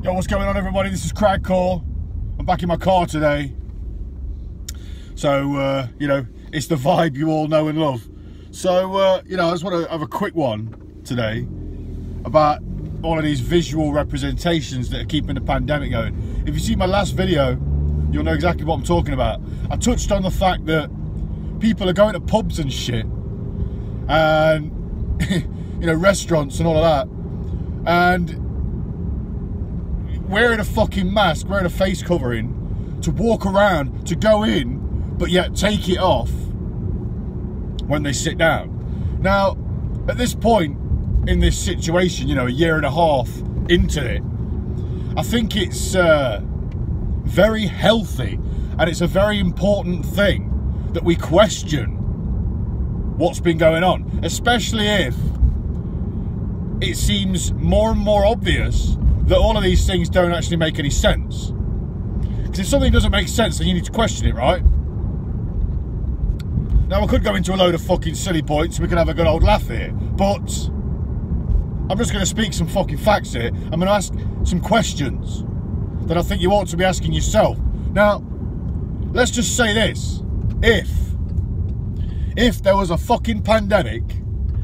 Yo, what's going on, everybody? This is Cragcore. I'm back in my car today. So, you know, it's the vibe you all know and love. So, you know, I just want to have a quick one today about all of these visual representations that are keeping the pandemic going. If you see my last video, you'll know exactly what I'm talking about. I touched on the fact that people are going to pubs and shit, and, you know, restaurants and all of that, and wearing a fucking mask, wearing a face covering, to walk around, to go in, but yet take it off when they sit down. Now, at this point in this situation, you know, a year and a half into it, I think it's very healthy, and it's a very important thing that we question what's been going on, especially if it seems more and more obvious that all of these things don't actually make any sense. Because if something doesn't make sense, then you need to question it, right? Now, I could go into a load of fucking silly points, we could have a good old laugh here, but I'm just going to speak some fucking facts here. I'm going to ask some questions that I think you ought to be asking yourself. Now, let's just say this. If there was a fucking pandemic,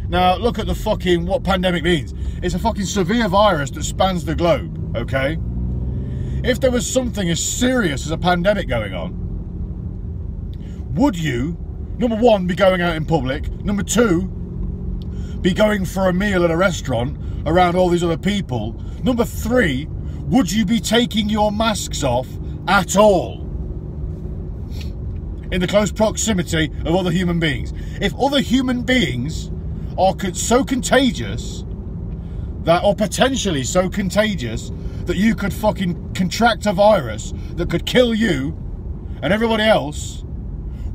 now look at the fucking, what pandemic means. It's a fucking severe virus that spans the globe, okay? If there was something as serious as a pandemic going on, would you, number one, be going out in public? Number two, be going for a meal at a restaurant around all these other people? Number three, would you be taking your masks off at all in the close proximity of other human beings? If other human beings are so contagious that, or potentially so contagious that you could fucking contract a virus that could kill you and everybody else,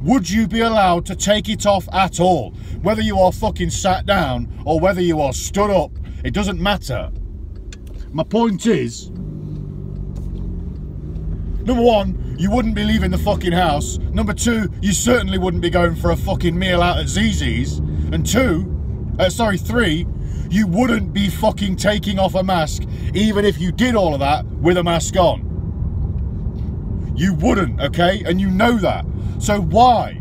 would you be allowed to take it off at all? Whether you are fucking sat down or whether you are stood up, it doesn't matter. My point is, number one, you wouldn't be leaving the fucking house. Number two, you certainly wouldn't be going for a fucking meal out at ZZ's. And three, you wouldn't be fucking taking off a mask, even if you did all of that with a mask on. You wouldn't, okay? And you know that. So why?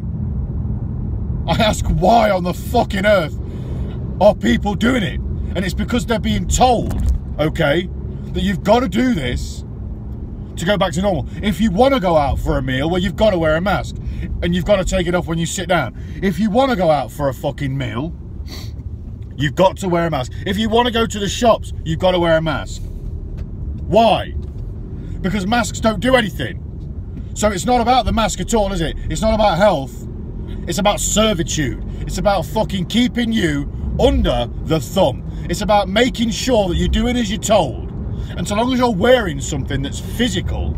I ask, why on the fucking earth are people doing it? And it's because they're being told, okay, that you've got to do this to go back to normal. If you want to go out for a meal, well, you've got to wear a mask, and you've got to take it off when you sit down. If you want to go out for a fucking meal, you've got to wear a mask. If you want to go to the shops, you've got to wear a mask. Why? Because masks don't do anything. So it's not about the mask at all, is it? It's not about health. It's about servitude. It's about fucking keeping you under the thumb. It's about making sure that you're doing as you're told. And so long as you're wearing something that's physical,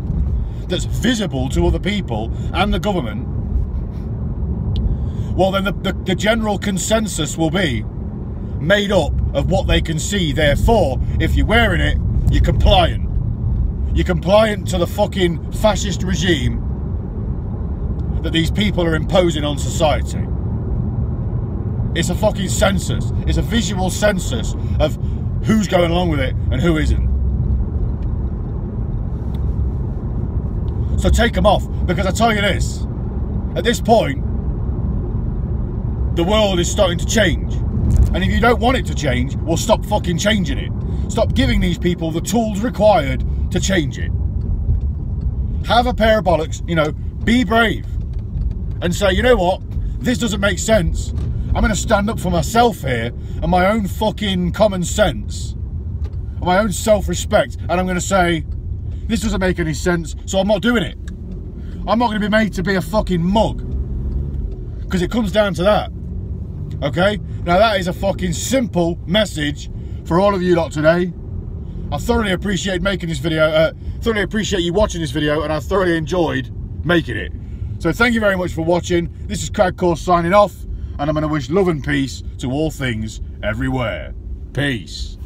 that's visible to other people and the government, well, then the general consensus will be made up of what they can see. Therefore, if you're wearing it, you're compliant. You're compliant to the fucking fascist regime that these people are imposing on society. It's a fucking census. It's a visual census of who's going along with it and who isn't. So take them off, because I tell you this, at this point, the world is starting to change. And if you don't want it to change, well, stop fucking changing it. Stop giving these people the tools required to change it. Have a pair of bollocks, you know, be brave and say, you know what, this doesn't make sense. I'm going to stand up for myself here and my own fucking common sense and my own self-respect, and I'm going to say, this doesn't make any sense, so I'm not doing it. I'm not going to be made to be a fucking mug, because it comes down to that. Okay? Now that is a fucking simple message for all of you lot today. I thoroughly appreciate making this video, thoroughly appreciate you watching this video, and I thoroughly enjoyed making it. So thank you very much for watching. This is Cragcore signing off, and I'm going to wish love and peace to all things everywhere. Peace.